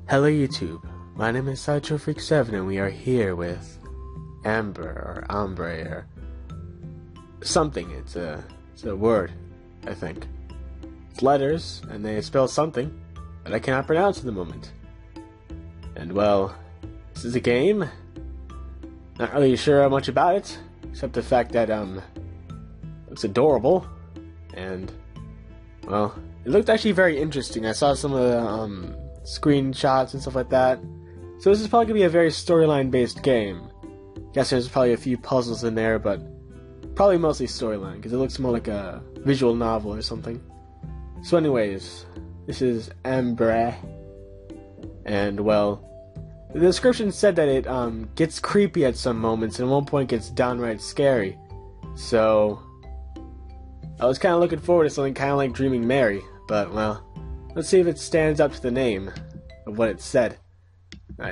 Hello YouTube, my name is Sideshow 7 and we are here with Ambre or something. It's a word, I think. It's letters and they spell something that I cannot pronounce at the moment. And well, this is a game. Not really sure much about it, except the fact that it looks adorable, and well, it looked actually very interesting. I saw some of the screenshots and stuff like that. So this is probably gonna be a very storyline based game. Guess there's probably a few puzzles in there, but probably mostly storyline because it looks more like a visual novel or something. So anyways, this is Ambre, and well, the description said that it gets creepy at some moments and at one point gets downright scary. So I was kind of looking forward to something kind of like Dreaming Mary, but well, let's see if it stands up to the name of what it said.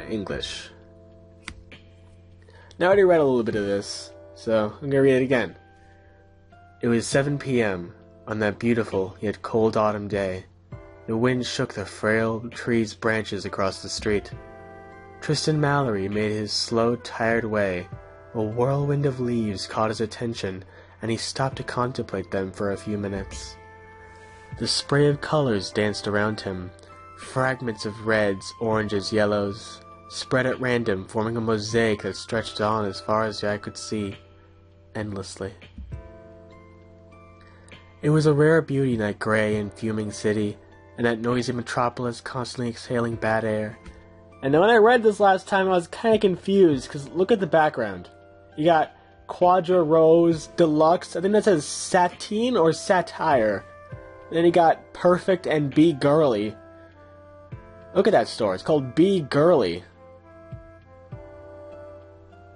English. Now I already read a little bit of this, so I'm gonna read it again. It was 7 p.m. on that beautiful yet cold autumn day. The wind shook the frail tree's branches across the street. Tristan Mallory made his slow, tired way. A whirlwind of leaves caught his attention, and he stopped to contemplate them for a few minutes. The spray of colors danced around him, fragments of reds, oranges, yellows, spread at random, forming a mosaic that stretched on as far as the eye could see, endlessly. It was a rare beauty in that gray and fuming city, and that noisy metropolis constantly exhaling bad air. And when I read this last time, I was kind of confused, because look at the background. You got Quadra Rose Deluxe, I think that says Sateen or Satire. And then you got Perfect and Be Girly. Look at that store, it's called Be Girly.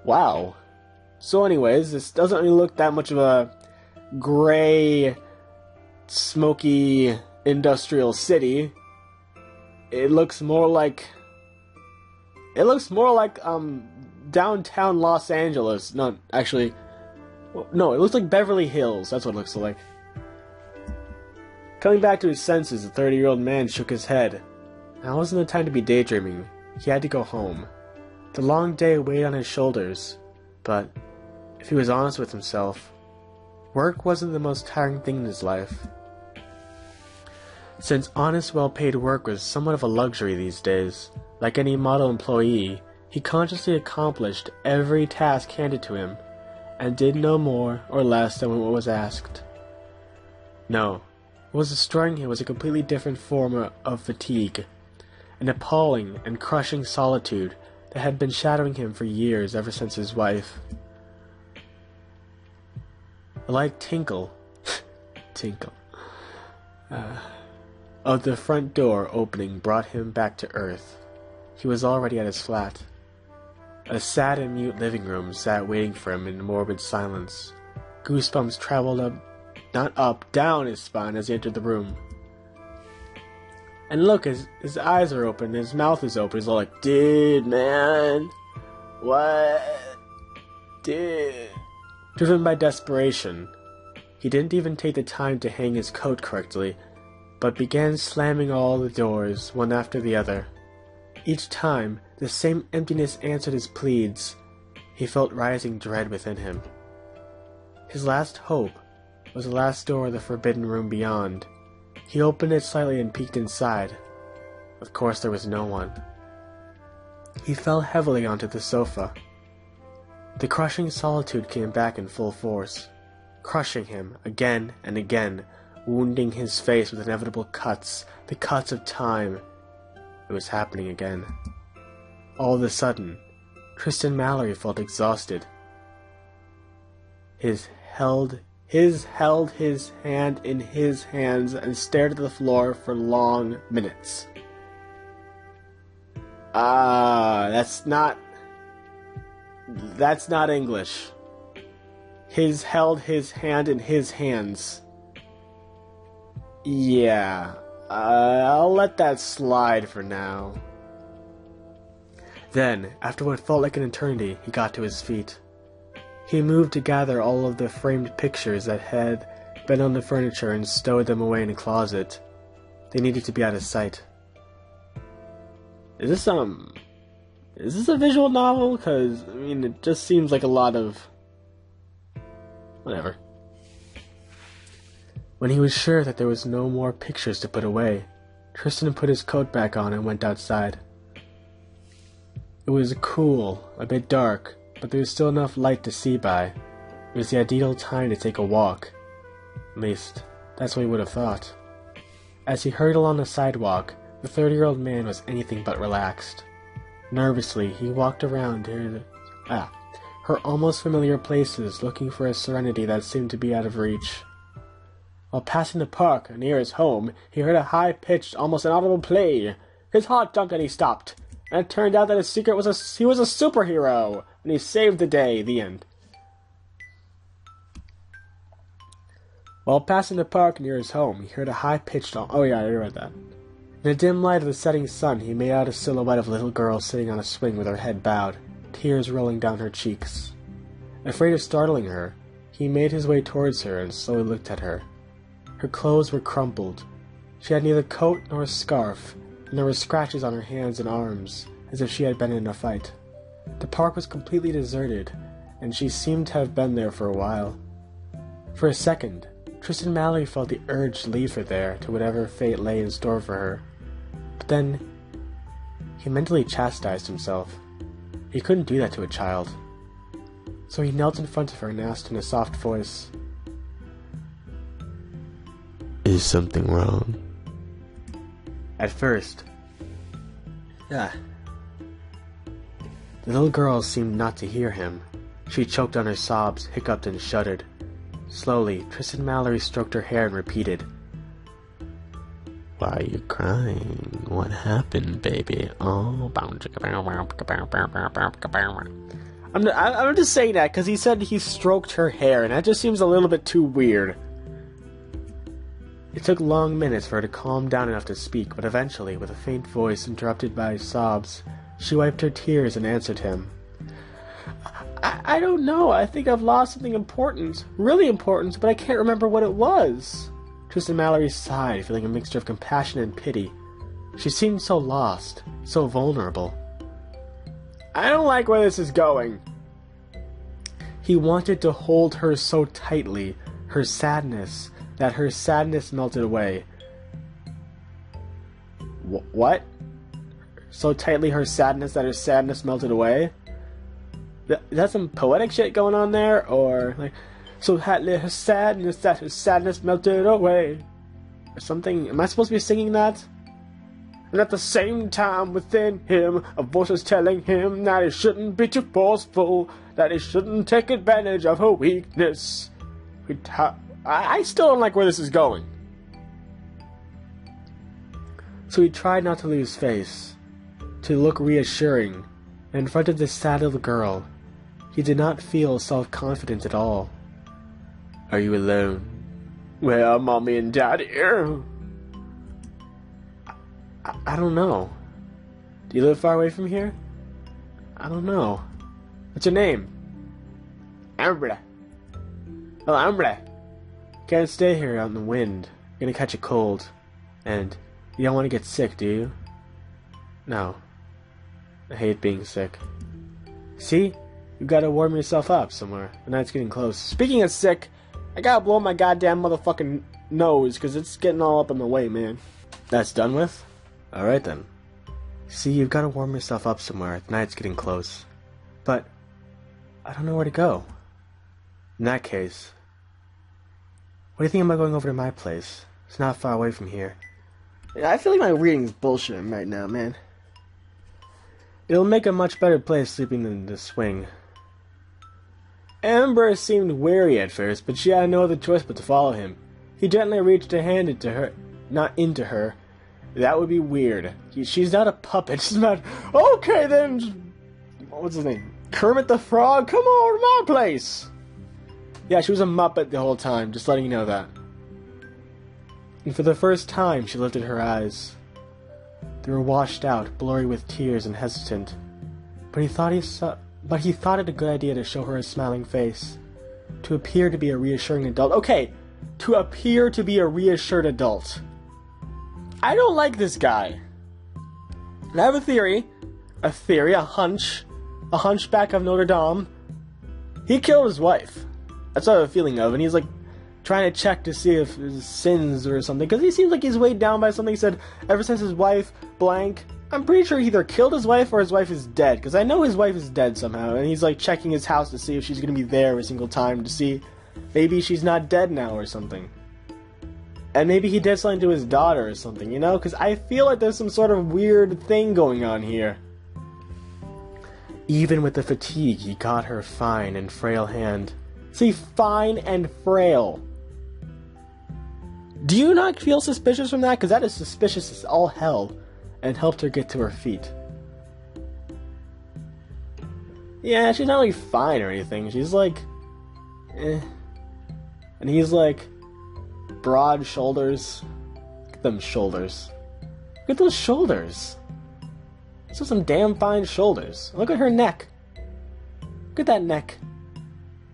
Wow. So anyways, this doesn't really look that much of a gray, smoky, industrial city. It looks more like downtown Los Angeles. No, actually, no, it looks like Beverly Hills. That's what it looks like. Coming back to his senses, the 30-year-old man shook his head. Now wasn't the time to be daydreaming. He had to go home. The long day weighed on his shoulders, but if he was honest with himself, work wasn't the most tiring thing in his life. Since honest, well-paid work was somewhat of a luxury these days, like any model employee, he consciously accomplished every task handed to him, and did no more or less than what was asked. No, what was destroying him was a completely different form of fatigue, an appalling and crushing solitude that had been shadowing him for years ever since his wife. A light tinkle of the front door opening brought him back to earth. He was already at his flat. A sad and mute living room sat waiting for him in morbid silence. Goosebumps traveled down his spine as he entered the room. And look, his eyes are open, his mouth is open. He's all like, dude, man, what? Dude. Driven by desperation, he didn't even take the time to hang his coat correctly, but began slamming all the doors, one after the other. Each time, the same emptiness answered his pleads. He felt rising dread within him. His last hope was the last door of the forbidden room beyond. He opened it slightly and peeked inside. Of course there was no one. He fell heavily onto the sofa. The crushing solitude came back in full force, crushing him again and again, wounding his face with inevitable cuts, the cuts of time. It was happening again. All of a sudden, Tristan Mallory felt exhausted. His held his hand in his hands and stared at the floor for long minutes. That's not English. His held his hand in his hands. Yeah, I'll let that slide for now. Then, after what felt like an eternity, he got to his feet. He moved to gather all of the framed pictures that had been on the furniture and stowed them away in a closet. They needed to be out of sight. Is this a visual novel? Because, I mean, it just seems like a lot of... whatever. When he was sure that there was no more pictures to put away, Tristan put his coat back on and went outside. It was cool, a bit dark, but there was still enough light to see by. It was the ideal time to take a walk. At least, that's what he would have thought. As he hurried along the sidewalk, the 30-year-old man was anything but relaxed. Nervously, he walked around her almost familiar places, looking for a serenity that seemed to be out of reach. While passing the park near his home, he heard a high-pitched, almost inaudible play. His heart jumped and he stopped. And it turned out that his secret was he was a superhero, and he saved the day. The end. While passing the park near his home, he heard a high-pitched... oh yeah, I read that. In the dim light of the setting sun, he made out a silhouette of a little girl sitting on a swing with her head bowed, tears rolling down her cheeks. Afraid of startling her, he made his way towards her and slowly looked at her. Her clothes were crumpled. She had neither coat nor scarf, and there were scratches on her hands and arms, as if she had been in a fight. The park was completely deserted, and she seemed to have been there for a while. For a second, Tristan Mallory felt the urge to leave her there to whatever fate lay in store for her. But then, he mentally chastised himself. He couldn't do that to a child. So he knelt in front of her and asked in a soft voice, "Is something wrong?" At first, the little girl seemed not to hear him. She choked on her sobs, hiccuped, and shuddered. Slowly, Tristan Mallory stroked her hair and repeated, "Why are you crying? What happened, baby? Oh, I'm just saying that because he said he stroked her hair, and that just seems a little bit too weird." It took long minutes for her to calm down enough to speak, but eventually, with a faint voice interrupted by sobs, she wiped her tears and answered him. I don't know. I think I've lost something important. Really important, but I can't remember what it was." Tristan Mallory sighed, feeling a mixture of compassion and pity. She seemed so lost, so vulnerable. "I don't like where this is going." He wanted to hold her so tightly, her sadness, that her sadness melted away. What? So tightly her sadness that her sadness melted away? Is that some poetic shit going on there? Or, like, so tightly her sadness that her sadness melted away? Or something? Am I supposed to be singing that? And at the same time within him, a voice was telling him that he shouldn't be too forceful, that he shouldn't take advantage of her weakness. I still don't like where this is going. So he tried not to lose face, to look reassuring, and in front of this sad little girl, he did not feel self-confident at all. "Are you alone?" "Where are Mommy and Daddy?" I don't know. "Do you live far away from here?" "I don't know. What's your name?" "Ambre." "Oh, Ambre. Can't stay here out in the wind. You're gonna catch a cold. And you don't want to get sick, do you?" "No. I hate being sick." "See? You gotta warm yourself up somewhere. The night's getting close. Speaking of sick, I gotta blow my goddamn motherfucking nose, because it's getting all up in the way, man." "That's done with? Alright then. See, you've gotta warm yourself up somewhere. The night's getting close. But I don't know where to go. In that case, what do you think about going over to my place? It's not far away from here." I feel like my reading's bullshit right now, man. "It'll make a much better place sleeping than the swing." Amber seemed wary at first, but she had no other choice but to follow him. He gently reached a hand into her, not into her. That would be weird. She's not a puppet. She's not... Okay, then... What's his name? Kermit the Frog? Come over to my place! Yeah, she was a Muppet the whole time, just letting you know that. And for the first time, she lifted her eyes. They were washed out, blurry with tears and hesitant. But he thought it a good idea to show her a smiling face. To appear to be a reassuring adult. Okay, to appear to be a reassured adult. I don't like this guy. And I have a theory, a hunchback of Notre Dame. He killed his wife. That's what I have a feeling of, and he's like trying to check to see if his sins or something, because he seems like he's weighed down by something. He said ever since his wife, blank. I'm pretty sure he either killed his wife or his wife is dead, because I know his wife is dead somehow, and he's like checking his house to see if she's going to be there every single time, to see maybe she's not dead now or something. And maybe he did something to his daughter or something, you know? Because I feel like there's some sort of weird thing going on here. Even with the fatigue, he caught her fine and frail hand. See, fine and frail. Do you not feel suspicious from that? Because that is suspicious as all hell. And helped her get to her feet. Yeah, she's not really fine or anything. She's like... eh. And he's like... broad shoulders. Look at them shoulders. Look at those shoulders. Those are some damn fine shoulders. Look at her neck. Look at that neck.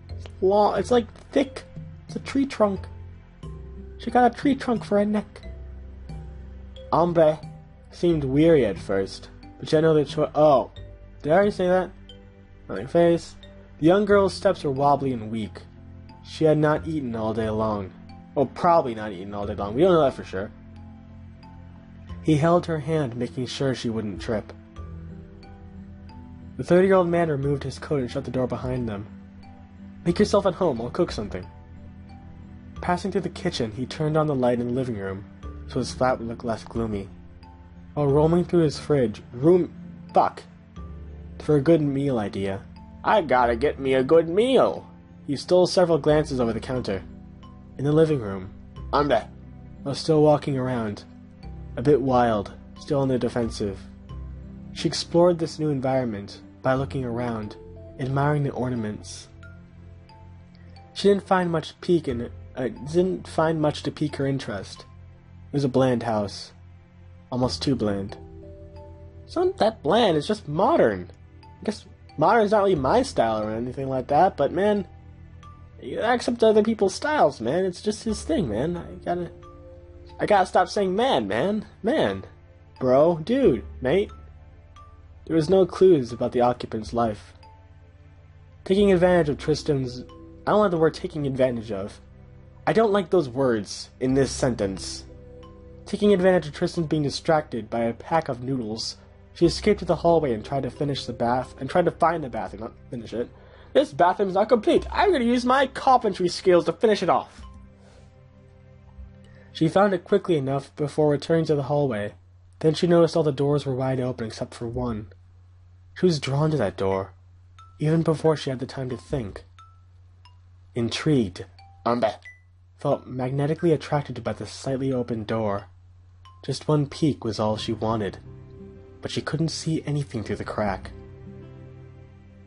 It's long. It's like thick. It's a tree trunk. She got a tree trunk for a neck. Ambre seemed weary at first, but she had no other choice. Oh, did I already say that? On her face. The young girl's steps were wobbly and weak. She had not eaten all day long. Well, probably not eaten all day long. We don't know that for sure. He held her hand, making sure she wouldn't trip. The 30-year-old man removed his coat and shut the door behind them. Make yourself at home. I'll cook something. Passing through the kitchen, he turned on the light in the living room, so his flat would look less gloomy. While roaming through his fridge, for a good meal idea. I gotta get me a good meal. He stole several glances over the counter. In the living room, Ambre was still walking around, a bit wild, still on the defensive. She explored this new environment by looking around, admiring the ornaments. She didn't find much to pique her interest. It was a bland house, almost too bland. It's not that bland. It's just modern. I guess modern's not really my style or anything like that, but man. You accept other people's styles, man. It's just his thing, man. I gotta stop saying man. Bro, dude, mate. There was no clues about the occupant's life. Taking advantage of Tristan's... I don't like the word taking advantage of. I don't like those words in this sentence. Taking advantage of Tristan being distracted by a pack of noodles, she escaped to the hallway and tried to find the bathroom, not finish it. This bathroom's not complete. I'm going to use my carpentry skills to finish it off. She found it quickly enough before returning to the hallway. Then she noticed all the doors were wide open except for one. She was drawn to that door, even before she had the time to think. Intrigued, Ambre felt magnetically attracted by the slightly open door. Just one peek was all she wanted, but she couldn't see anything through the crack.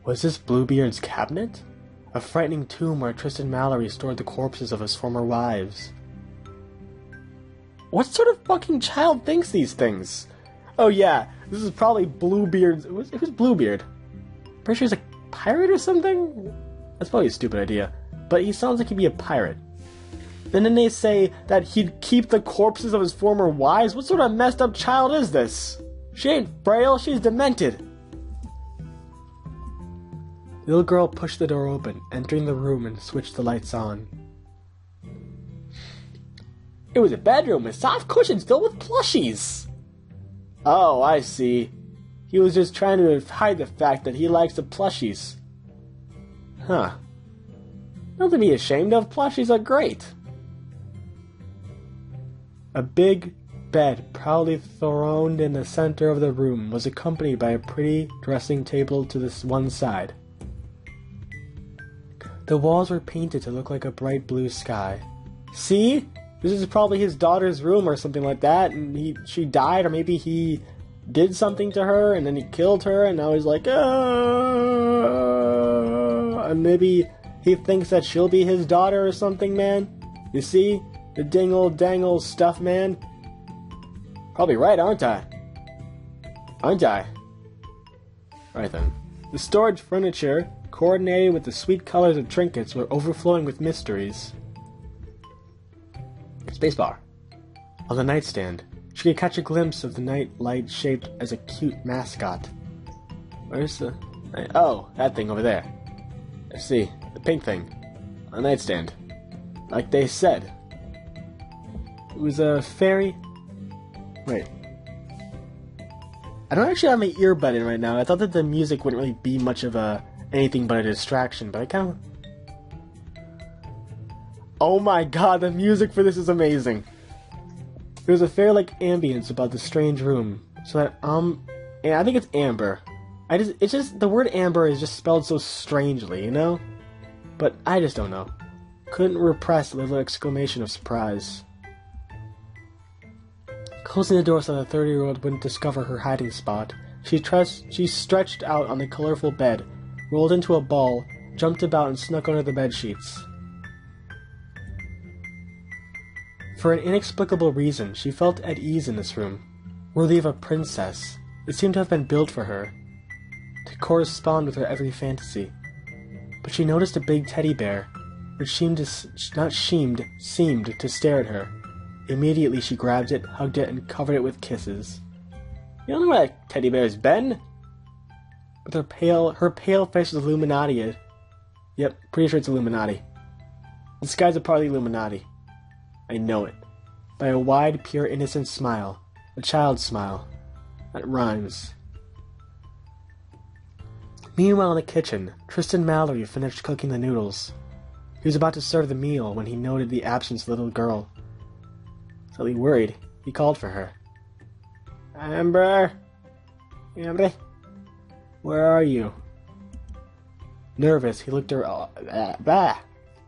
Was this Bluebeard's cabinet? A frightening tomb where Tristan Mallory stored the corpses of his former wives. What sort of fucking child thinks these things? Oh yeah, this is probably Bluebeard's... Who's Bluebeard? Pretty sure he's a pirate or something? That's probably a stupid idea, but he sounds like he'd be a pirate. And then they say that he'd keep the corpses of his former wives? What sort of messed up child is this? She ain't frail, she's demented. The little girl pushed the door open, entering the room and switched the lights on. It was a bedroom with soft cushions filled with plushies. Oh, I see. He was just trying to hide the fact that he likes the plushies. Huh. Nothing to be ashamed of, plushies are great. A big bed, proudly throned in the center of the room, was accompanied by a pretty dressing table to this one side. The walls were painted to look like a bright blue sky. See? This is probably his daughter's room or something like that, and she died, or maybe he did something to her, and then he killed her, and now he's like, oh, and maybe he thinks that she'll be his daughter or something, man. You see? The dingle-dangle stuff, man. Probably right, aren't I? Aren't I? Right then. The storage furniture, coordinated with the sweet colors of trinkets, were overflowing with mysteries. Spacebar. On the nightstand, She could catch a glimpse of the night light shaped as a cute mascot. Where's the... Oh, that thing over there. I see. The pink thing. On the nightstand. Like they said. It was a fairy... Wait. I don't actually have my earbud in right now. I thought that the music wouldn't really be much of anything but a distraction, but I kind of... Oh my god, the music for this is amazing. There's a fair-like ambience about the strange room, so that, and I think it's Amber. It's just, the word Amber is just spelled so strangely, you know? But I just don't know. Couldn't repress a little exclamation of surprise. Closing the door so the 30-year-old wouldn't discover her hiding spot, she stretched out on the colorful bed, rolled into a ball, jumped about and snuck under the bed sheets. For an inexplicable reason, she felt at ease in this room, worthy of a princess. It seemed to have been built for her, to correspond with her every fantasy. But she noticed a big teddy bear, which seemed to stare at her. Immediately she grabbed it, hugged it, and covered it with kisses. You don't know where that teddy bear's been? With her pale face was Illuminati. Yep, pretty sure it's Illuminati. This guy's a part of the Illuminati. I know it. By a wide, pure, innocent smile. A child's smile. That rhymes. Meanwhile in the kitchen, Tristan Mallory finished cooking the noodles. He was about to serve the meal when he noted the absence of the little girl. Slightly worried, he called for her. Ambre? Ambre? Where are you? Nervous, he looked her...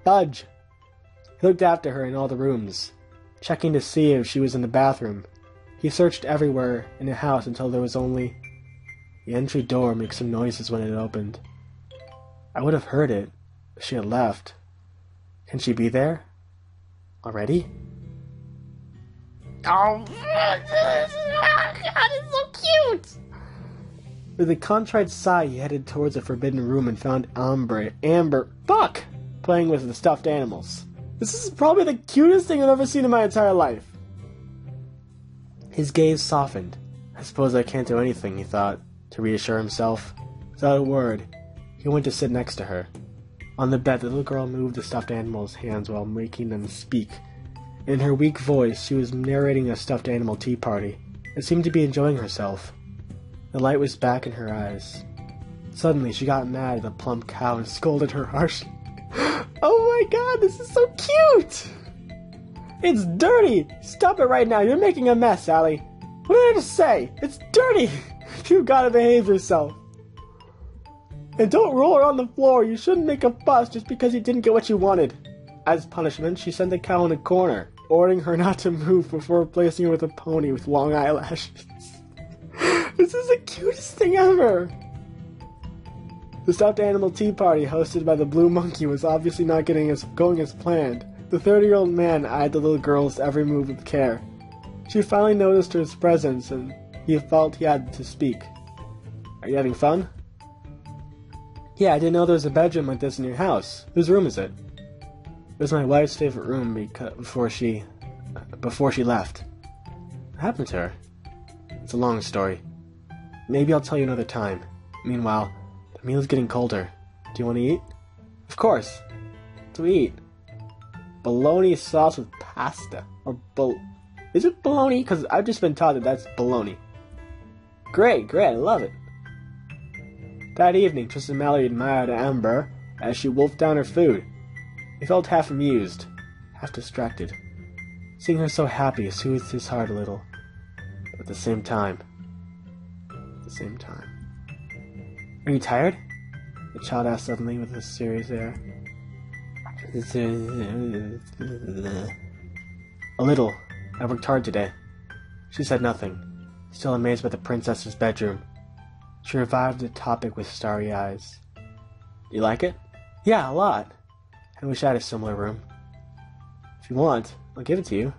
Fudge! He looked after her in all the rooms, checking to see if she was in the bathroom. He searched everywhere in the house until there was only... The entry door makes some noises when it opened. I would have heard it if she had left. Can she be there? Already? Oh, God, it's so cute! With a contrite sigh, he headed towards the forbidden room and found Amber, playing with the stuffed animals. This is probably the cutest thing I've ever seen in my entire life. His gaze softened. I suppose I can't do anything, he thought, to reassure himself. Without a word, he went to sit next to her. On the bed, the little girl moved the stuffed animals' hands while making them speak. In her weak voice, she was narrating a stuffed animal tea party, and seemed to be enjoying herself. The light was back in her eyes. Suddenly, she got mad at the plump cow and scolded her harshly. Oh my god, this is so cute! It's dirty! Stop it right now, you're making a mess, Sally. What did I just say? It's dirty! You gotta behave yourself. And don't roll her on the floor, you shouldn't make a fuss just because you didn't get what you wanted. As punishment, she sent the cow in a corner, ordering her not to move before replacing her with a pony with long eyelashes. This is the cutest thing ever! The stuffed animal tea party hosted by the blue monkey was obviously not going as planned. The 30-year-old man eyed the little girl's every move with care. She finally noticed her presence, and he felt he had to speak. Are you having fun? Yeah, I didn't know there was a bedroom like this in your house. Whose room is it? It was my wife's favorite room before she left. What happened to her? It's a long story. Maybe I'll tell you another time. Meanwhile, the meal's getting colder. Do you want to eat? Of course. What do we eat? Bologna sauce with pasta. Is it bologna? Because I've just been taught that that's bologna. Great, I love it. That evening, Tristan Mallory admired Amber as she wolfed down her food. He felt half amused, half distracted. Seeing her so happy soothed his heart a little. But at the same time... Are you tired? The child asked suddenly with a serious air. A little. I worked hard today. She said nothing, still amazed by the princess's bedroom. She revived the topic with starry eyes. You like it? Yeah, a lot. I wish I had a similar room. If you want, I'll give it to you.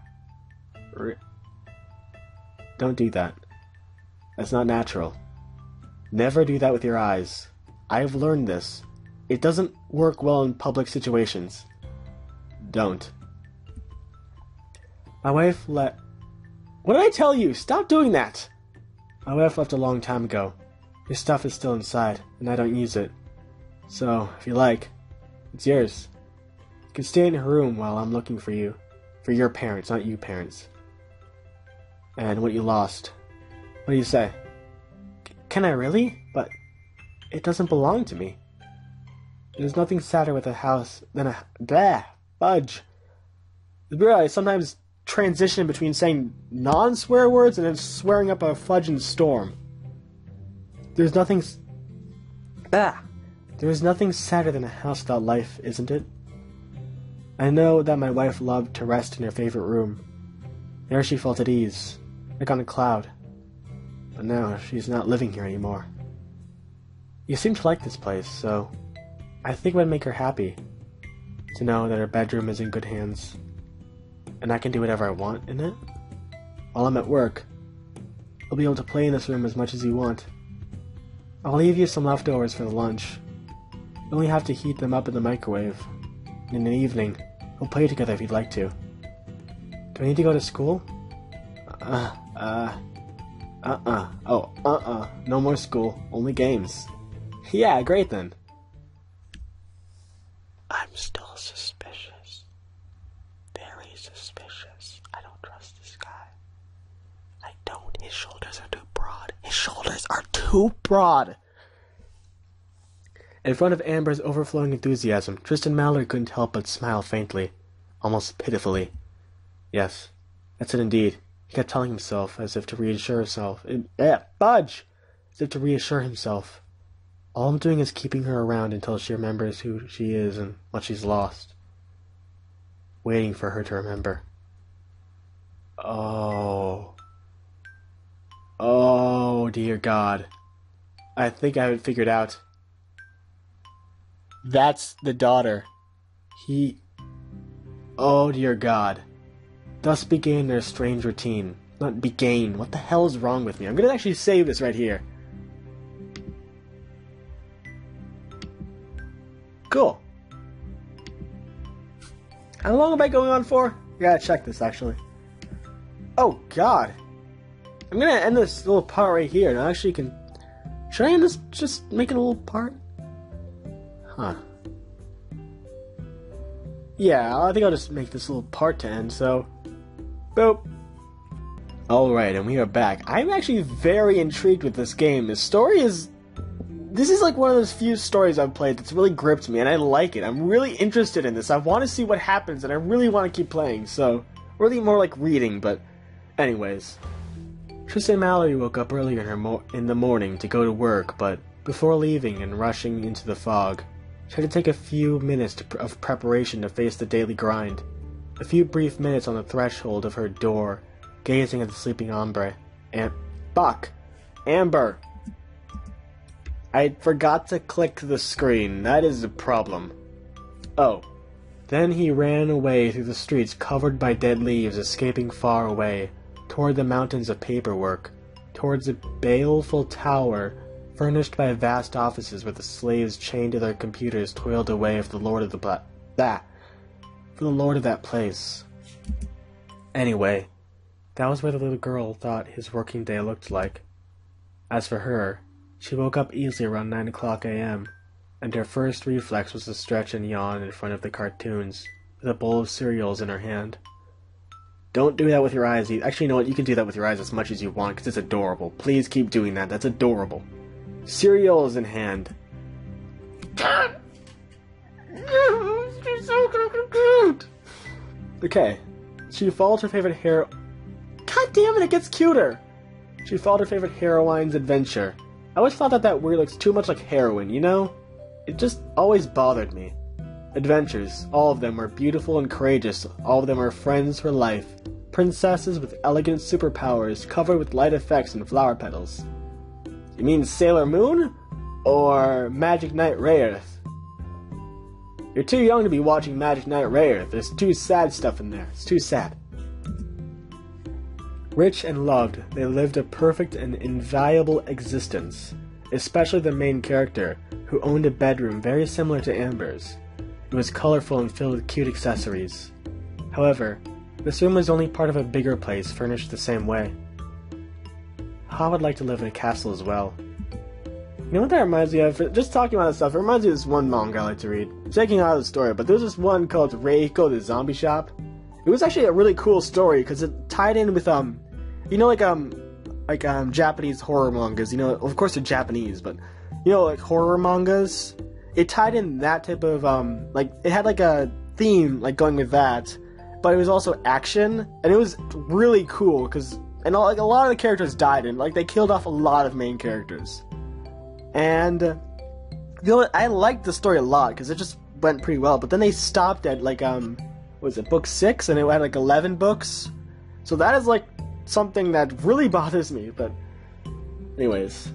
Don't do that. That's not natural. Never do that with your eyes. I've learned this. It doesn't work well in public situations. Don't. My wife What did I tell you? Stop doing that! My wife left a long time ago. Your stuff is still inside, and I don't use it. So, if you like, it's yours. You can stay in her room while I'm looking for you. For your parents, not you parents. And what you lost. What do you say? Can I really? But it doesn't belong to me. There's nothing sadder with a house than a... Blah! Fudge! I sometimes transition between saying non-swear words and then swearing up a fudging storm. There's nothing... There's nothing sadder than a house without life, isn't it? I know that my wife loved to rest in her favorite room. There she felt at ease, like on a cloud. But now she's not living here anymore. You seem to like this place, so I think it would make her happy to know that her bedroom is in good hands, and I can do whatever I want in it. While I'm at work, you'll be able to play in this room as much as you want. I'll leave you some leftovers for the lunch. You only have to heat them up in the microwave. In the evening, we'll play together if you'd like to. Do I need to go to school? No more school. Only games. Yeah, great then. I'm still suspicious. Very suspicious. I don't trust this guy. I don't. His shoulders are too broad. His shoulders are too broad! In front of Ambre's overflowing enthusiasm, Tristan Mallory couldn't help but smile faintly, almost pitifully. Yes, that's it indeed. He kept telling himself, as if to reassure himself. Fudge! As if to reassure himself. All I'm doing is keeping her around until she remembers who she is and what she's lost. Waiting for her to remember. Oh, dear God. I think I have it figured out. That's the daughter. Oh, dear God. Thus began their strange routine. Not began. What the hell is wrong with me? I'm gonna actually save this right here. Cool. How long am I going on for? I gotta check this, actually. Oh, God. I'm gonna end this little part right here. And I actually can... Should I end this just making a little part? Huh. Yeah, I think I'll just make this little part to end, so... Boop. Alright, and we are back. I'm actually very intrigued with this game. The story is... This is like one of those few stories I've played that's really gripped me, and I like it. I'm really interested in this. I want to see what happens, and I really want to keep playing, so... Really more like reading, but... Anyways. Tristan Mallory woke up early in the morning to go to work, but before leaving and rushing into the fog, she had to take a few minutes of preparation to face the daily grind. A few brief minutes on the threshold of her door, gazing at the sleeping Ambre. Fuck! Amber! I forgot to click the screen. That is a problem. Oh. Then he ran away through the streets covered by dead leaves, escaping far away, toward the mountains of paperwork, towards a baleful tower furnished by vast offices where the slaves chained to their computers toiled away for the lord of that place. Anyway, that was what the little girl thought his working day looked like. As for her, she woke up easily around 9 o'clock a.m., and her first reflex was to stretch and yawn in front of the cartoons, with a bowl of cereals in her hand. Don't do that with your eyes. Actually, you know what? You can do that with your eyes as much as you want, because it's adorable. Please keep doing that. That's adorable. Cereals in hand. Okay. She followed her favorite hero... God damn it, it gets cuter! She followed her favorite heroine's adventure. I always thought that word looks too much like heroin, you know? It just always bothered me. Adventures, all of them were beautiful and courageous. All of them are friends for life. Princesses with elegant superpowers covered with light effects and flower petals. You mean Sailor Moon? Or Magic Knight Rayearth? You're too young to be watching Magic Knight Rayearth. There's too sad stuff in there. It's too sad. Rich and loved, they lived a perfect and invaluable existence. Especially the main character, who owned a bedroom very similar to Ambre's. It was colorful and filled with cute accessories. However, This room was only part of a bigger place, furnished the same way. How I would like to live in a castle as well. You know what that reminds me of? Just talking about this stuff, it reminds me of this one manga I like to read. I'm taking out of the story, but there's this one called Reiko the Zombie Shop. It was actually a really cool story, because it tied in with, you know, like Japanese horror mangas. You know, of course they're Japanese, but, you know, like horror mangas. It tied in that type of, like, it had like a theme, like, going with that. But it was also action, and it was really cool, because, and like, a lot of the characters died, and, like, they killed off a lot of main characters. And, you know what, I liked the story a lot, because it just went pretty well, but then they stopped at, like, what was it, book 6, and it had, like, 11 books. So that is, like, something that really bothers me, but anyways.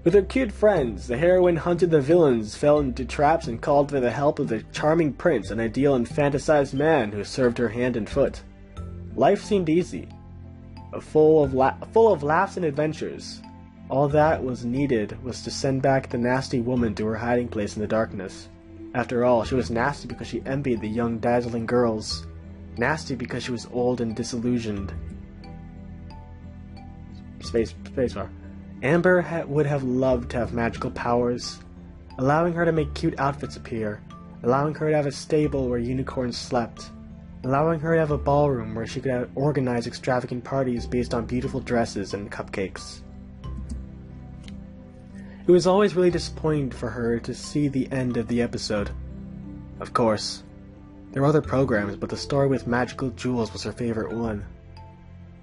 With her cute friends, the heroine hunted the villains, fell into traps, and called for the help of the charming prince, an ideal and fantasized man who served her hand and foot. Life seemed easy, full of laughs and adventures. All that was needed was to send back the nasty woman to her hiding place in the darkness. After all, she was nasty because she envied the young, dazzling girls. Nasty because she was old and disillusioned. Spacebar. Amber would have loved to have magical powers, allowing her to make cute outfits appear, allowing her to have a stable where unicorns slept, allowing her to have a ballroom where she could organize extravagant parties based on beautiful dresses and cupcakes. It was always really disappointing for her to see the end of the episode. Of course, there were other programs, but the story with magical jewels was her favorite one.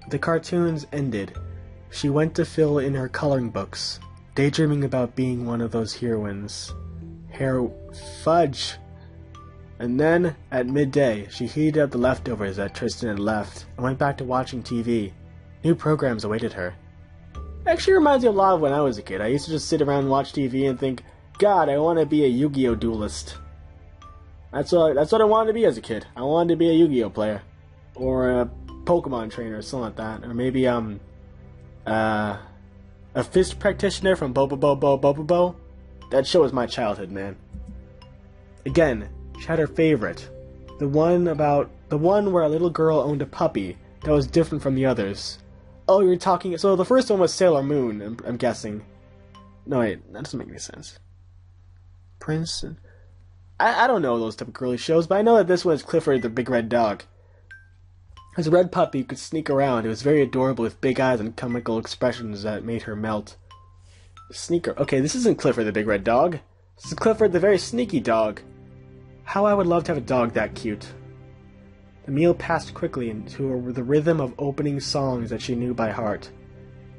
The cartoons ended. She went to fill in her coloring books, daydreaming about being one of those heroines. Fudge! And then, at midday, she heated up the leftovers that Tristan had left, and went back to watching TV. New programs awaited her. It actually reminds me a lot of when I was a kid. I used to just sit around and watch TV and think, God, I want to be a Yu-Gi-Oh! Duelist. That's what I wanted to be as a kid. I wanted to be a Yu-Gi-Oh! Player. Or a Pokemon trainer, or something like that. Or maybe, a fist practitioner from Bobobo. That show was my childhood, man. Again, she had her favorite. The one where a little girl owned a puppy that was different from the others. Oh, you're talking... So the first one was Sailor Moon, I'm guessing. No, wait, that doesn't make any sense. Prince... I don't know those type of girly shows, but I know that this one is Clifford the Big Red Dog. His red puppy could sneak around. It was very adorable with big eyes and comical expressions that made her melt. Sneaker. Okay, this isn't Clifford the Big Red Dog. This is Clifford the very sneaky dog. How I would love to have a dog that cute. The meal passed quickly into the rhythm of opening songs that she knew by heart.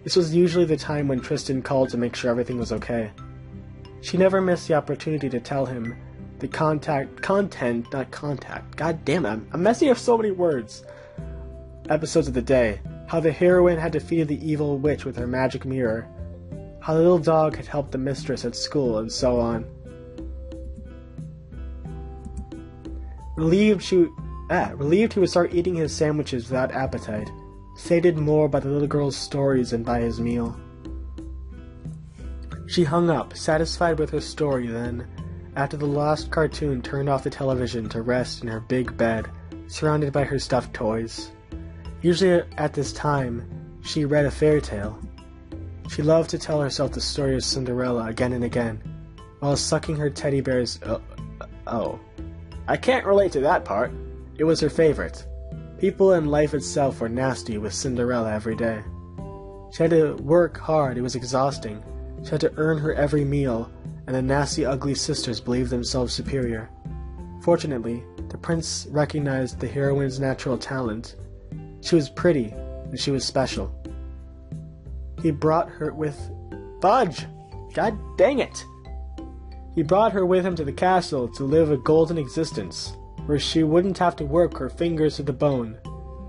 This was usually the time when Tristan called to make sure everything was okay. She never missed the opportunity to tell him the God damn it, I'm messing up so many words. Episodes of the day, how the heroine had defeated the evil witch with her magic mirror, how the little dog had helped the mistress at school, and so on. Relieved he would start eating his sandwiches without appetite, sated more by the little girl's stories than by his meal. She hung up, satisfied with her story then, after the last cartoon turned off the television to rest in her big bed, surrounded by her stuffed toys. Usually at this time, she read a fairy tale. She loved to tell herself the story of Cinderella again and again, while sucking her teddy bear's... Oh. I can't relate to that part. It was her favorite. People and life itself were nasty with Cinderella every day. She had to work hard, it was exhausting. She had to earn her every meal, and the nasty, ugly sisters believed themselves superior. Fortunately, the prince recognized the heroine's natural talent. She was pretty, and she was special. He brought her with... Fudge! God dang it! He brought her with him to the castle to live a golden existence, where she wouldn't have to work her fingers to the bone,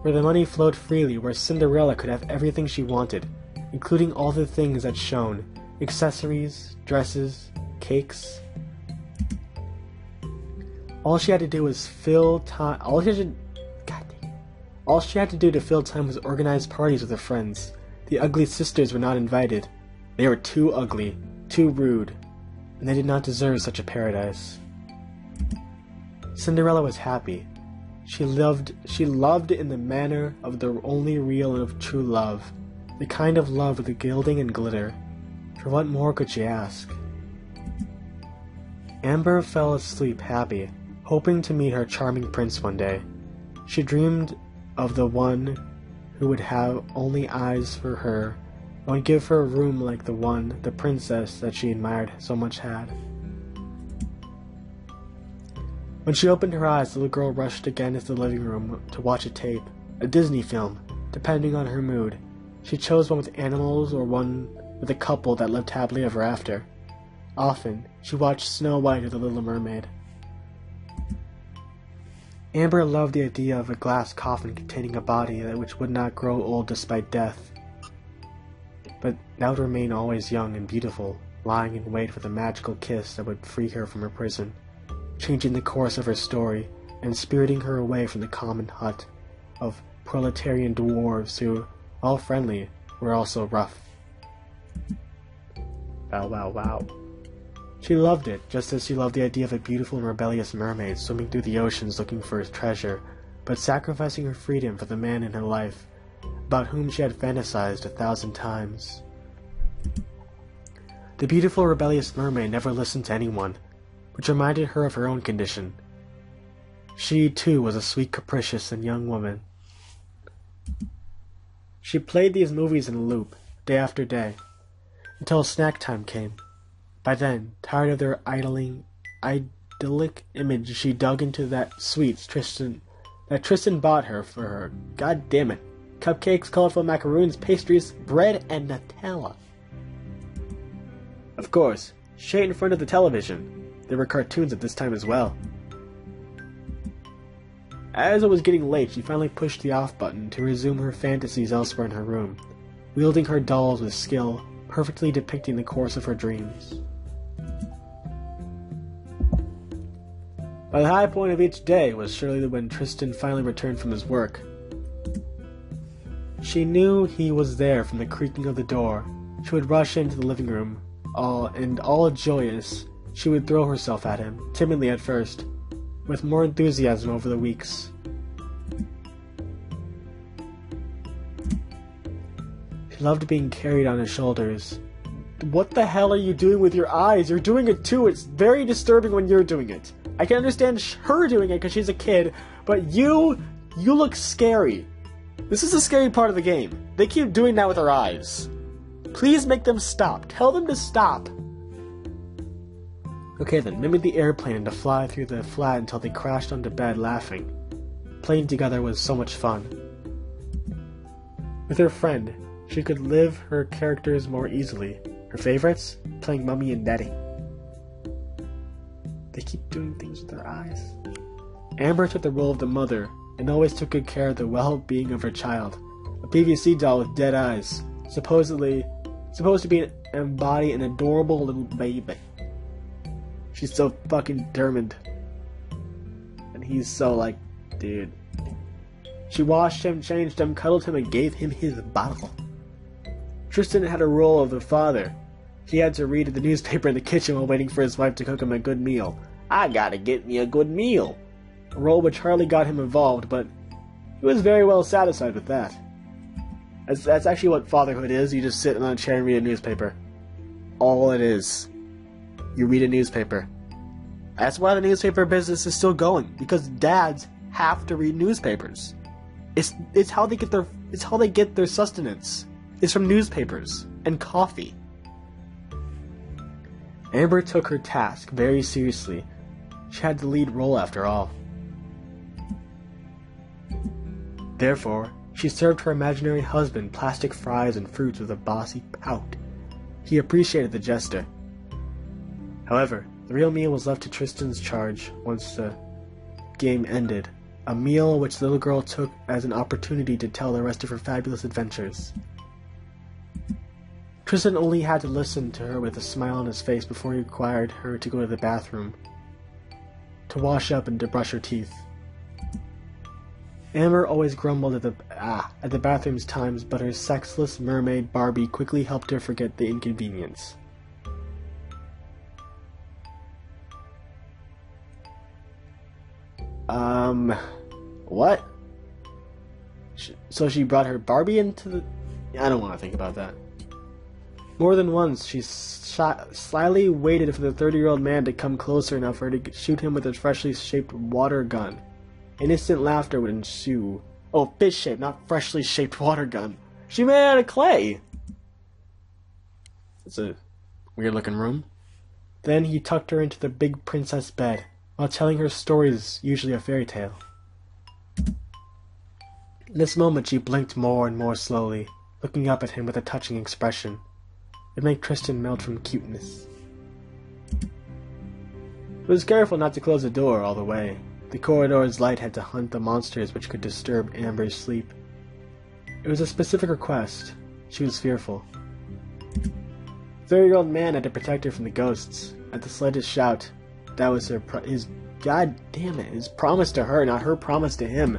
where the money flowed freely, where Cinderella could have everything she wanted, including all the things that shone, accessories, dresses, cakes. All she had to do was fill time... All she had to do to fill time was organize parties with her friends. The ugly sisters were not invited. They were too ugly, too rude, and they did not deserve such a paradise. Cinderella was happy. She loved in the manner of the only real and of true love, the kind of love with the gilding and glitter. For what more could she ask? Amber fell asleep happy, hoping to meet her charming prince one day. She dreamed of the one who would have only eyes for her, and would give her a room like the one the princess that she admired so much had. When she opened her eyes, the little girl rushed again into the living room to watch a tape, a Disney film, depending on her mood. She chose one with animals or one with a couple that lived happily ever after. Often, she watched Snow White or the Little Mermaid. Amber loved the idea of a glass coffin containing a body which would not grow old despite death, but that would remain always young and beautiful, lying in wait for the magical kiss that would free her from her prison, changing the course of her story and spiriting her away from the common hut of proletarian dwarves who, while friendly, were also rough. Wow, wow, wow. She loved it, just as she loved the idea of a beautiful and rebellious mermaid swimming through the oceans looking for his treasure, but sacrificing her freedom for the man in her life, about whom she had fantasized 1,000 times. The beautiful rebellious mermaid never listened to anyone, which reminded her of her own condition. She, too, was a sweet, capricious, and young woman. She played these movies in a loop, day after day, until snack time came. By then, tired of their idyllic image, she dug into that sweets Tristan bought her for her. God damn it. Cupcakes, colorful macaroons, pastries, bread, and Nutella. Of course, straight in front of the television. There were cartoons at this time as well. As it was getting late, she finally pushed the off button to resume her fantasies elsewhere in her room, wielding her dolls with skill, perfectly depicting the course of her dreams. But the high point of each day was surely when Tristan finally returned from his work. She knew he was there from the creaking of the door. She would rush into the living room, all joyous. She would throw herself at him, timidly at first, with more enthusiasm over the weeks. She loved being carried on his shoulders. What the hell are you doing with your eyes? You're doing it too. It's very disturbing when you're doing it. I can understand her doing it because she's a kid, but you look scary. This is the scary part of the game. They keep doing that with their eyes. Please make them stop. Tell them to stop. Okay then, mimic the airplane and to fly through the flat until they crashed onto bed laughing. Playing together was so much fun. With her friend, she could live her characters more easily. Her favorites? Playing Mummy and Daddy. They keep doing things with their eyes. Amber took the role of the mother and always took good care of the well-being of her child. A PVC doll with dead eyes, supposed to embody an adorable little baby. She's so fucking determined. And he's so like, dude. She washed him, changed him, cuddled him, and gave him his bottle. Tristan had a role of the father. He had to read the newspaper in the kitchen while waiting for his wife to cook him a good meal. I gotta get me a good meal. A role which hardly got him involved, but he was very well satisfied with that. That's actually what fatherhood is. You just sit on a chair and read a newspaper. All it is. You read a newspaper. That's why the newspaper business is still going, because dads have to read newspapers. It's how they get their sustenance. It's from newspapers and coffee. Amber took her task very seriously. She had the lead role after all. Therefore, she served her imaginary husband plastic fries and fruits with a bossy pout. He appreciated the gesture. However, the real meal was left to Tristan's charge once the game ended, a meal which the little girl took as an opportunity to tell the rest of her fabulous adventures. Tristan only had to listen to her with a smile on his face before he required her to go to the bathroom, to wash up and to brush her teeth. Amber always grumbled at the bathroom's times, but her sexless mermaid Barbie quickly helped her forget the inconvenience. What? So she brought her Barbie into the... I don't want to think about that. More than once, she slyly waited for the 30-year-old man to come closer enough for her to shoot him with a freshly shaped water gun. Innocent laughter would ensue. Oh, fish-shaped, not freshly shaped water gun. She made it out of clay! It's a weird-looking room. Then he tucked her into the big princess bed, while telling her stories, usually a fairy tale. In this moment she blinked more and more slowly, looking up at him with a touching expression. It made Tristan melt from cuteness. He was careful not to close the door all the way. The corridor's light had to hunt the monsters which could disturb Ambre's sleep. It was a specific request. She was fearful. The 30-year-old man had to protect her from the ghosts. At the slightest shout, that was his promise to her, not her promise to him.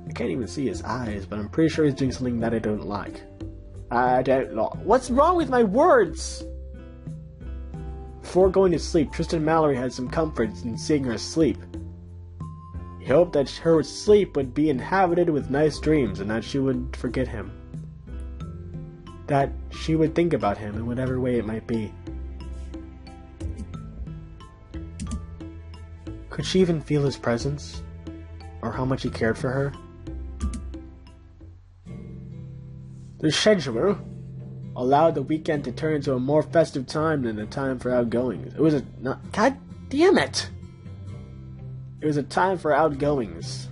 I can't even see his eyes, but I'm pretty sure he's doing something that I don't like. I don't know. What's wrong with my words? Before going to sleep, Tristan Mallory had some comforts in seeing her sleep. He hoped that her sleep would be inhabited with nice dreams and that she would forget him. That she would think about him in whatever way it might be. Could she even feel his presence? Or how much he cared for her? The schedule allowed the weekend to turn into a more festive time than a time for outgoings. God damn it! It was a time for outgoings.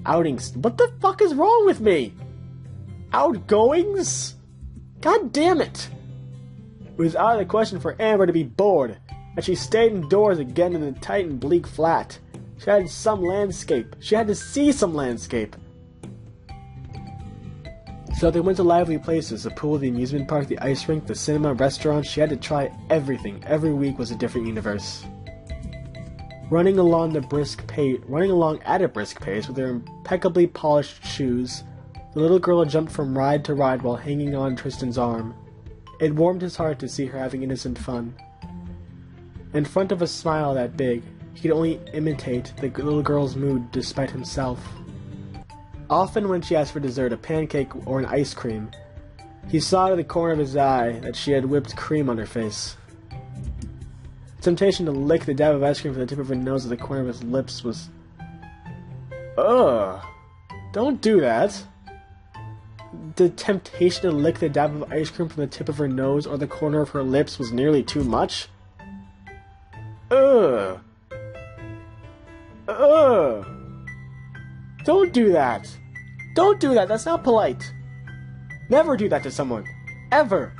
Outings. What the fuck is wrong with me? Outgoings? God damn it! It was out of the question for Amber to be bored, and she stayed indoors again in the tight and bleak flat. She had some landscape. She had to see some landscape. So they went to lively places, the pool, the amusement park, the ice rink, the cinema, restaurants. She had to try everything. Every week was a different universe. Running along at a brisk pace with her impeccably polished shoes, the little girl jumped from ride to ride while hanging on Tristan's arm. It warmed his heart to see her having innocent fun. In front of a smile that big, he could only imitate the little girl's mood despite himself. Often when she asked for dessert, a pancake or an ice cream, he saw out of the corner of his eye that she had whipped cream on her face. The temptation to lick the dab of ice cream from the tip of her nose at the corner of his lips was... Ugh! Don't do that! The temptation to lick the dab of ice cream from the tip of her nose or the corner of her lips was nearly too much. Ugh! Ugh! Don't do that! Don't do that! That's not polite! Never do that to someone! Ever!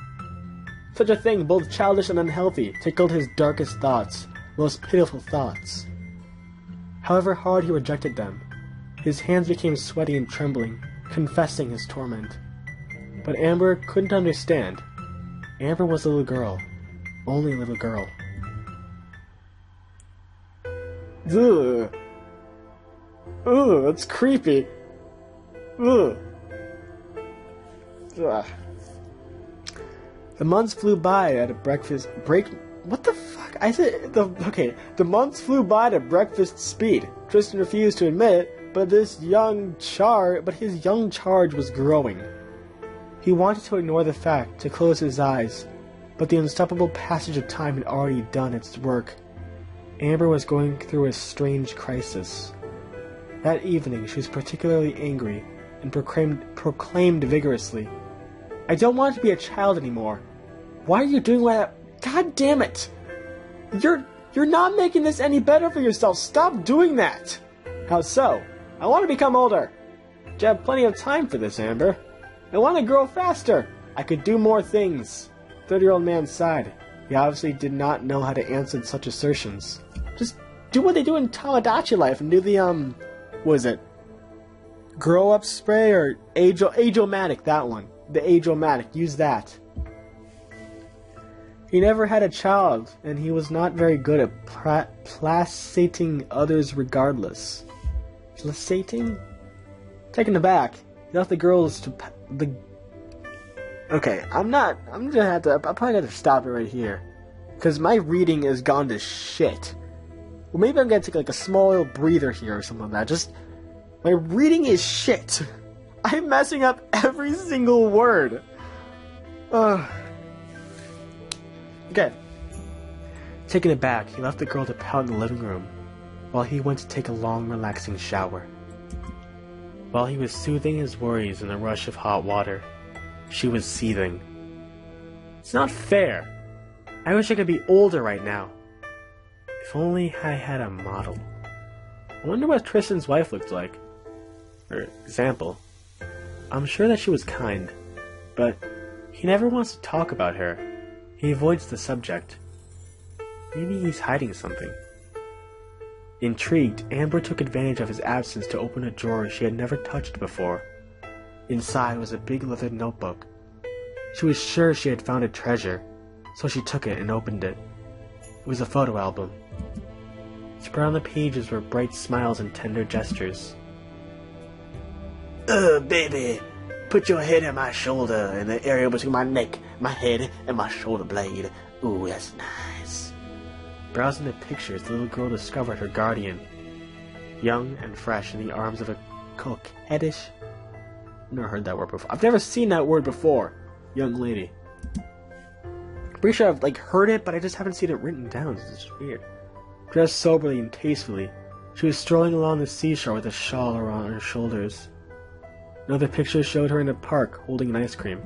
Such a thing, both childish and unhealthy, tickled his darkest thoughts, most pitiful thoughts. However hard he rejected them, his hands became sweaty and trembling, confessing his torment. But Amber couldn't understand. Amber was a little girl. Only a little girl. Ugh! Ugh, that's creepy. Ugh. Ugh. The months flew by at a breakfast break. What the fuck? The months flew by at breakfast speed. Tristan refused to admit it, but his young charge was growing. He wanted to ignore the fact, to close his eyes, but the unstoppable passage of time had already done its work. Amber was going through a strange crisis. That evening, she was particularly angry and proclaimed vigorously, "I don't want to be a child anymore. Why are you doing that? God damn it! You're not making this any better for yourself. Stop doing that." "How so?" "I want to become older." "You have plenty of time for this, Amber." "I want to grow faster." "I could do more things." The 30-year-old man sighed. He obviously did not know how to answer such assertions. Just do what they do in Tamagotchi life and do the, what is it? Grow up spray or age-o-matic, that one. The age-o-matic, use that. He never had a child, and he was not very good at placating others regardless. Placating? Taken aback, he left the girls to Okay, I'm probably gonna stop it right here. Because my reading has gone to shit. Well, maybe I'm gonna take like a small little breather here or something like that. Just, my reading is shit. I'm messing up every single word. Okay. Taken aback, he left the girl to pout in the living room, while he went to take a long, relaxing shower. While he was soothing his worries in a rush of hot water, she was seething. It's not fair. I wish I could be older right now. If only I had a model. I wonder what Tristan's wife looked like. For example, I'm sure that she was kind, but he never wants to talk about her. He avoids the subject. Maybe he's hiding something. Intrigued, Amber took advantage of his absence to open a drawer she had never touched before. Inside was a big leather notebook. She was sure she had found a treasure, so she took it and opened it. It was a photo album. Spread on the pages were bright smiles and tender gestures. Baby, put your head on my shoulder in the area between my neck, my head, and my shoulder blade. Ooh, that's nice. Browsing the pictures, the little girl discovered her guardian, young and fresh in the arms of a coquettish... I've never heard that word before. I've never seen that word before. Young lady. Pretty sure I've heard it, but I just haven't seen it written down. It's just weird. Dressed soberly and tastefully, she was strolling along the seashore with a shawl around her shoulders. Another picture showed her in a park holding an ice cream.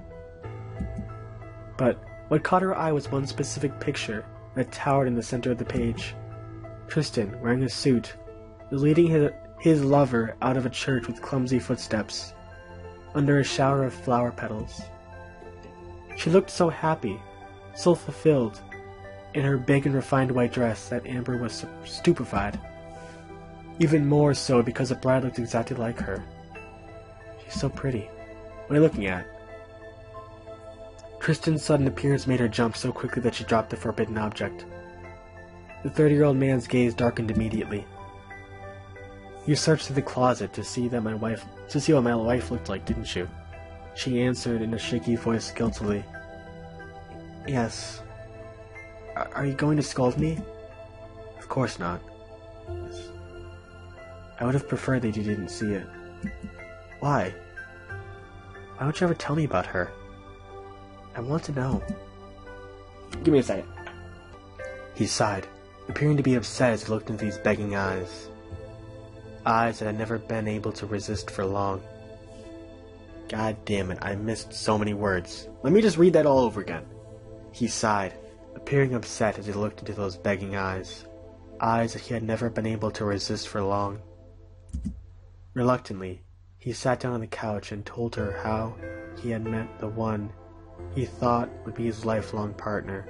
But what caught her eye was one specific picture that towered in the center of the page. Tristan, wearing a suit, was leading his lover out of a church with clumsy footsteps, under a shower of flower petals. She looked so happy, so fulfilled, in her big and refined white dress that Amber was stupefied. Even more so because the bride looked exactly like her. She's so pretty. What are you looking at? Tristan's sudden appearance made her jump so quickly that she dropped the forbidden object. The 30-year-old man's gaze darkened immediately. You searched through the closet to see what my wife looked like, didn't you? She answered in a shaky voice guiltily. Yes. Are you going to scold me? Of course not. I would have preferred that you didn't see it. Why? Why don't you ever tell me about her? I want to know. Give me a second. He sighed, appearing to be upset as he looked into these begging eyes. Eyes that had never been able to resist for long. God damn it, I missed so many words. Let me just read that all over again. He sighed, appearing upset as he looked into those begging eyes. Eyes that he had never been able to resist for long. Reluctantly, he sat down on the couch and told her how he had met the one he thought would be his lifelong partner,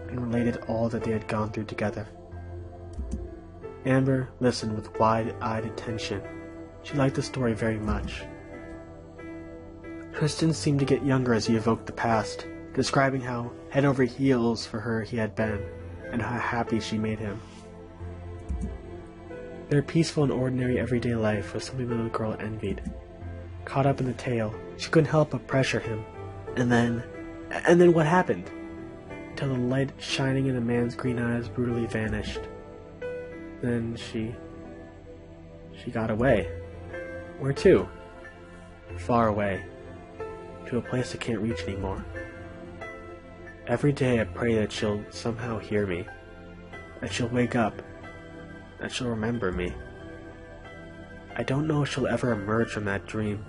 and related all that they had gone through together. Amber listened with wide-eyed attention. She liked the story very much. Tristan seemed to get younger as he evoked the past, describing how head over heels for her he had been, and how happy she made him. Their peaceful and ordinary everyday life was something the little girl envied. Caught up in the tale, she couldn't help but pressure him. And then what happened? Until the light shining in the man's green eyes brutally vanished. Then she got away. Where to? Far away. To a place I can't reach anymore. Every day I pray that she'll somehow hear me. That she'll wake up. That she'll remember me. I don't know if she'll ever emerge from that dream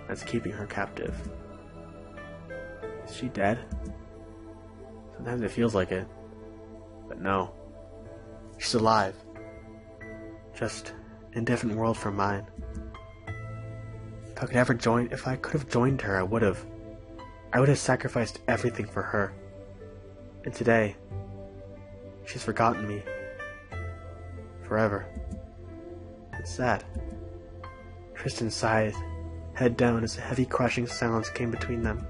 that's keeping her captive. Is she dead? Sometimes it feels like it. But no. She's alive. Just in a different world from mine. If I could have joined her, I would have. I would have sacrificed everything for her. And today, she's forgotten me. Forever. It's sad. Tristan sighed, head down as a heavy crushing silence came between them.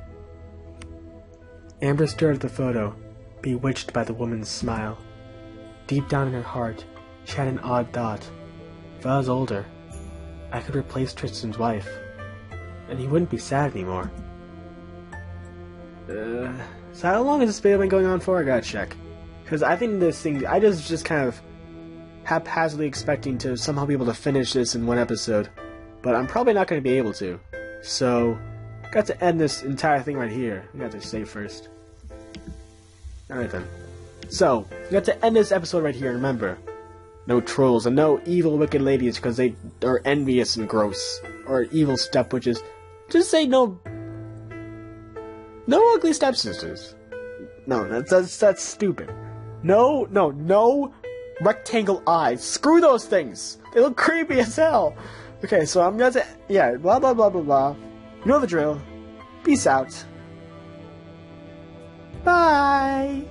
Amber stared at the photo, bewitched by the woman's smile. Deep down in her heart, she had an odd thought. If I was older, I could replace Tristan's wife, and he wouldn't be sad anymore. So how long has this video been going on for? I gotta check. Because I think this thing, I just kind of haphazardly expecting to somehow be able to finish this in one episode, but I'm probably not going to be able to. So, got to end this entire thing right here. I got to save first. Alright then. So, we got to end this episode right here, and remember, no trolls and no evil wicked ladies because they are envious and gross. Or evil stepwitches. Just say no ugly stepsisters. No, that's stupid. No rectangle eyes. Screw those things. They look creepy as hell. Okay, so I'm gonna say, yeah, blah blah blah blah blah. You know the drill. Peace out. Bye.